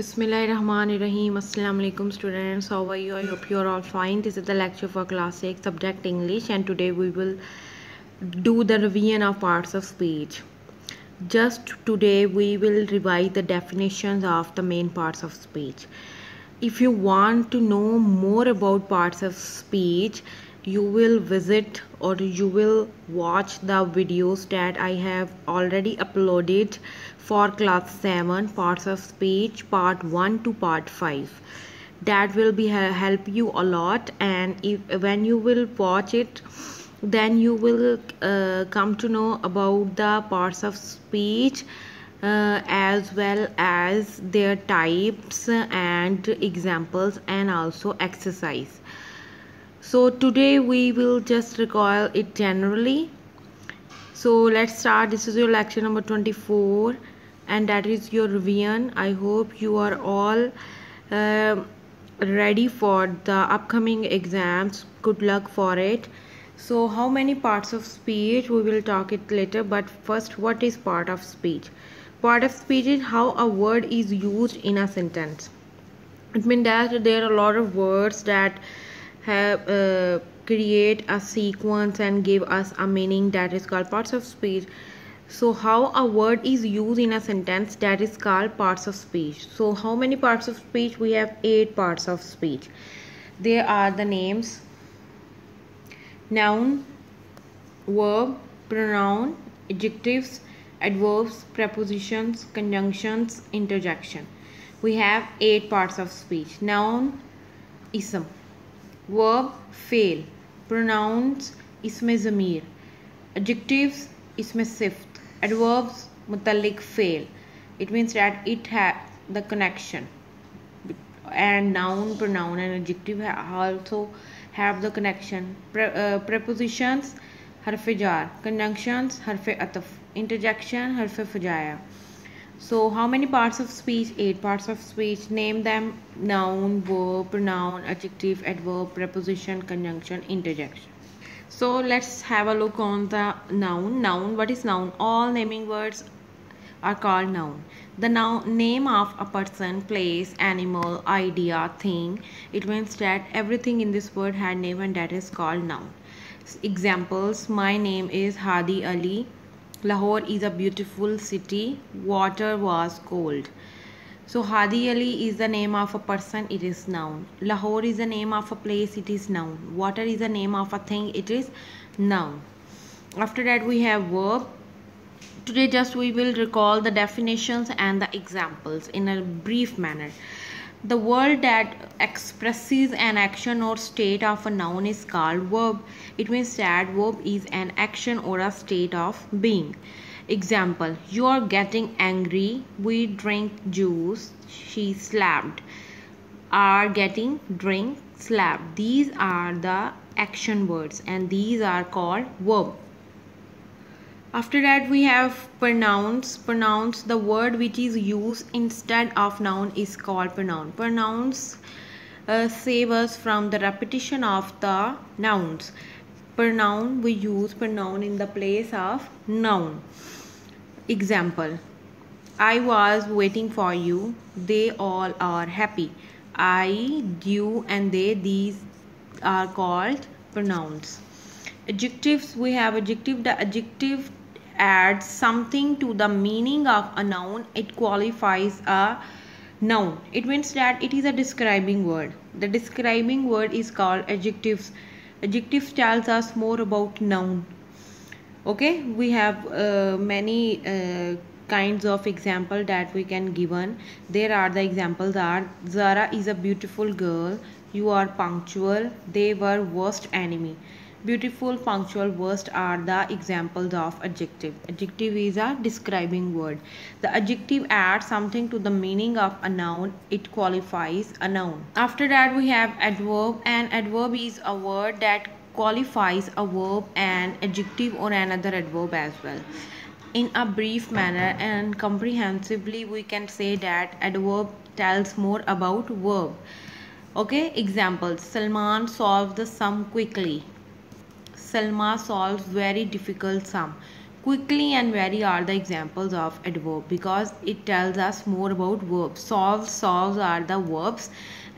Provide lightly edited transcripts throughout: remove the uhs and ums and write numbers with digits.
Bismillahirrahmanirrahim. Assalamu alaikum students. How are you? I hope you are all fine. This is the lecture for class 6 subject English, and today we will do the revision of parts of speech. Just today we will revise the definitions of the main parts of speech. If you want to know more about parts of speech, you will visit or you will watch the videos that I have already uploaded for class 7 parts of speech part 1 to part 5. That will be help you a lot, and when you will watch it, then you will come to know about the parts of speech as well as their types and examples and also exercise. So today we will just recall it generally. So let's start. This is your lecture number 24 and that is your revision. I hope you are all ready for the upcoming exams. Good luck for it. So how many parts of speech, we will talk it later, but first, what is part of speech? Part of speech is how a word is used in a sentence. It means that there are a lot of words that have create a sequence and give us a meaning, that is called parts of speech. So how a word is used in a sentence, that is called parts of speech. So how many parts of speech? We have 8 parts of speech. There are the names, noun, verb, pronoun, adjectives, adverbs, prepositions, conjunctions, interjection. We have 8 parts of speech. Noun, ism, verb, fail, pronouns, isme zamir, adjectives, isme sift, adverbs, mutallik fail. It means that it has the connection, and noun, pronoun and adjective also have the connection. Prepositions, harf jar, conjunctions, harf ataf, interjection, harf fajaya. So how many parts of speech? 8 parts of speech. Name them: noun, verb, pronoun, adjective, adverb, preposition, conjunction, interjection. So let's have a look on the noun. Noun, what is noun? All naming words are called noun. The name of a person, place, animal, idea, thing. It means that everything in this word had name, and that is called noun. Examples: my name is Hadi Ali. Lahore is a beautiful city. Water was cold. So Hadi Ali is the name of a person, it is noun. Lahore is the name of a place, it is noun. Water is the name of a thing, it is noun. After that we have verb. Today just we will recall the definitions and the examples in a brief manner. The word that expresses an action or state of a noun is called verb. It means that verb is an action or a state of being. Example: you are getting angry. We drink juice. She slapped. Are, getting, drink, slap. These are the action words and these are called verb. After that we have pronouns. Pronouns, the word which is used instead of noun is called pronoun. Pronouns save us from the repetition of the nouns. Pronoun, we use pronoun in the place of noun. Example: I was waiting for you. They all are happy. I, you and they, these are called pronouns. Adjectives, we have adjective. The adjective adds something to the meaning of a noun. It qualifies a noun. It means that it is a describing word. The describing word is called adjectives. Adjectives tells us more about noun. Okay, we have many kinds of example that we can given. There are the examples are: Zara is a beautiful girl. You are punctual. They were worst enemy. Beautiful, punctual, worst are the examples of adjective. Adjective is a describing word. The adjective adds something to the meaning of a noun. It qualifies a noun. After that we have adverb, and adverb is a word that qualifies a verb, an adjective or another adverb as well. In a brief manner and comprehensively we can say that adverb tells more about verb. Okay, examples: Salman solved the sum quickly. Salma solves very difficult sum. Quickly and very are the examples of adverb because it tells us more about verbs. Solves are the verbs,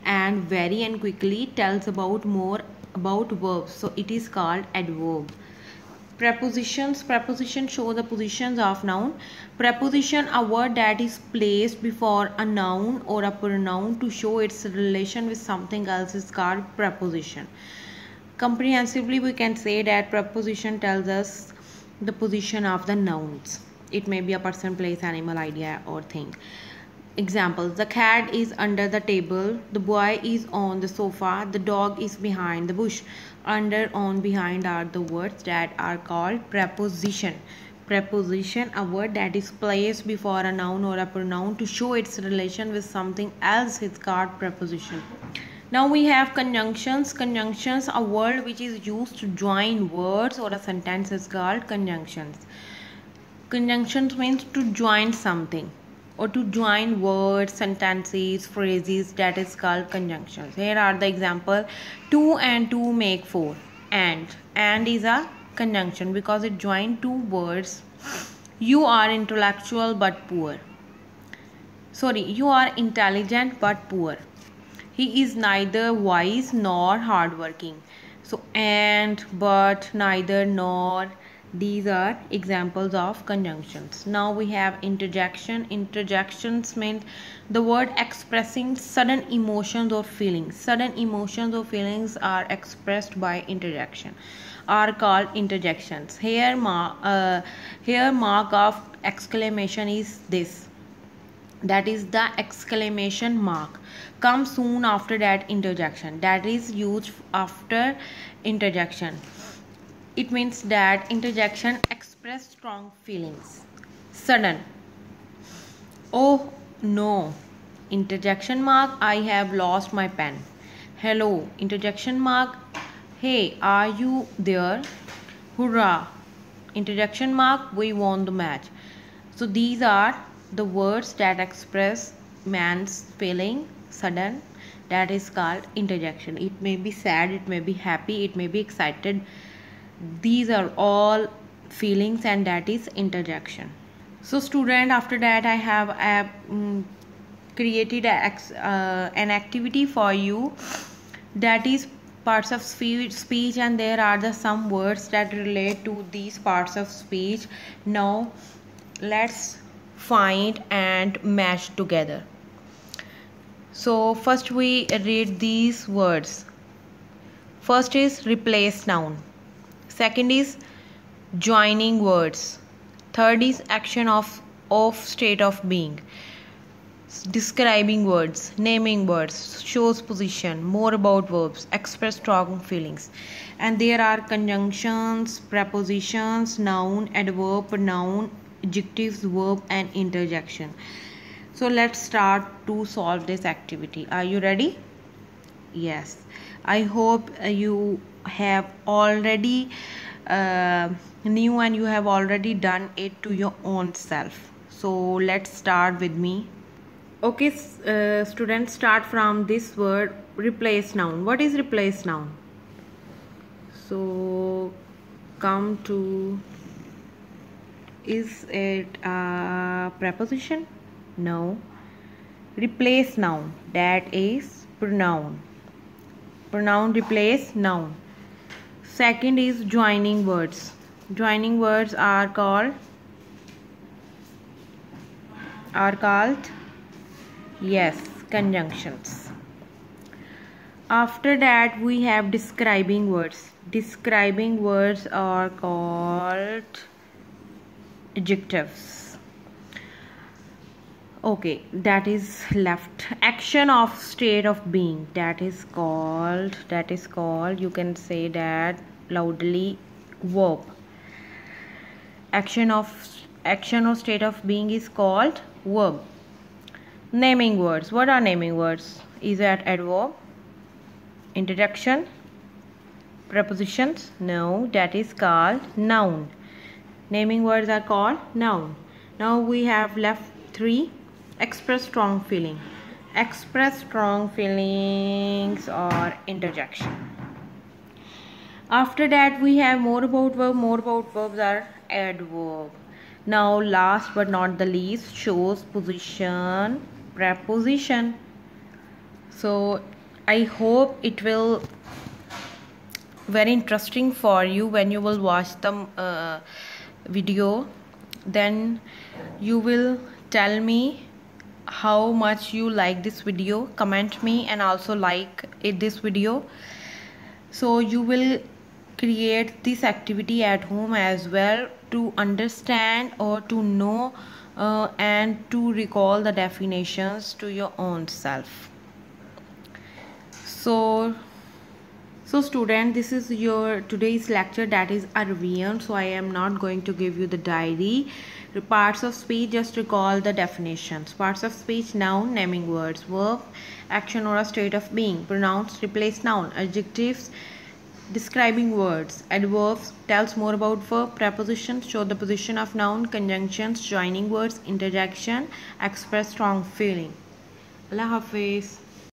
and very and quickly tells about more about verbs. So it is called adverb. Prepositions show the positions of noun. Preposition, a word that is placed before a noun or a pronoun to show its relation with something else, is called preposition. Comprehensively, we can say that preposition tells us the position of the nouns. It may be a person, place, animal, idea, or thing. Examples: the cat is under the table, the boy is on the sofa, the dog is behind the bush. Under, on, behind are the words that are called preposition. Preposition, a word that is placed before a noun or a pronoun to show its relation with something else, is called preposition. Now we have conjunctions. Conjunctions, a word which is used to join words or a sentence, is called conjunctions. Conjunctions means to join something or to join words, sentences, phrases, that is called conjunctions. Here are the example: 2 and 2 make 4. And is a conjunction because it joins two words. You are intellectual but poor. You are intelligent but poor. He is neither wise nor hardworking. So and, but, neither, nor, these are examples of conjunctions. Now we have interjection. Interjections mean the word expressing sudden emotions or feelings. Sudden emotions or feelings are expressed by interjection, are called interjections. Here mark of exclamation is this, that is the exclamation mark comes soon after that interjection, that is used after interjection. It means that interjection express strong feelings. Sudden: oh no. Interjection mark: I have lost my pen. Hello. Interjection mark: hey, are you there? Hurrah. Interjection mark: we won the match. So these are the words that express man's feeling. Sudden, that is called interjection. It may be sad, it may be happy, it may be excited. These are all feelings, and that is interjection. So student, after that I have created an activity for you, that is parts of speech, and there are the some words that relate to these parts of speech. Now let's find and match together. So first we read these words. First is replace noun. Second is joining words. Third is action of state of being. Describing words, naming words, shows position, more about verbs, express strong feelings. And there are conjunctions, prepositions, noun, adverb, pronoun, adjectives, verb, and interjection. So let's start to solve this activity. Are you ready? Yes. I hope you have already knew and you have already done it to your own self. So let's start with me. Okay, students, start from this word, replace noun. What is replace noun? So come to, is it a preposition? No. Replace noun, that is pronoun. Pronoun replace noun. Second is joining words. Joining words are called yes, conjunctions. After that we have describing words. Describing words are called adjectives. Okay, that is left. Action of state of being, that is called, you can say that loudly, verb. Action or state of being is called verb. Naming words. What are naming words? Is that adverb? Interjection? Prepositions? No, that is called noun. Naming words are called noun. Now we have left 3. Express strong feeling. Express strong feelings or interjection. After that we have more about verb. More about verbs are adverb. Now last but not the least, shows position preposition. So I hope it will very interesting for you when you will watch the video. Then you will tell me how much you like this video. Comment me and also like this video, so you will create this activity at home as well to understand or to know and to recall the definitions to your own self. So student, this is your today's lecture, that is a revision. So I am not going to give you the diary. The parts of speech, just recall the definitions. Parts of speech: noun, naming words; verb, action or a state of being; pronouns, replace noun; adjectives, describing words; adverbs, tells more about verb; prepositions, show the position of noun; conjunctions, joining words; interjection, express strong feeling. Allah Hafiz.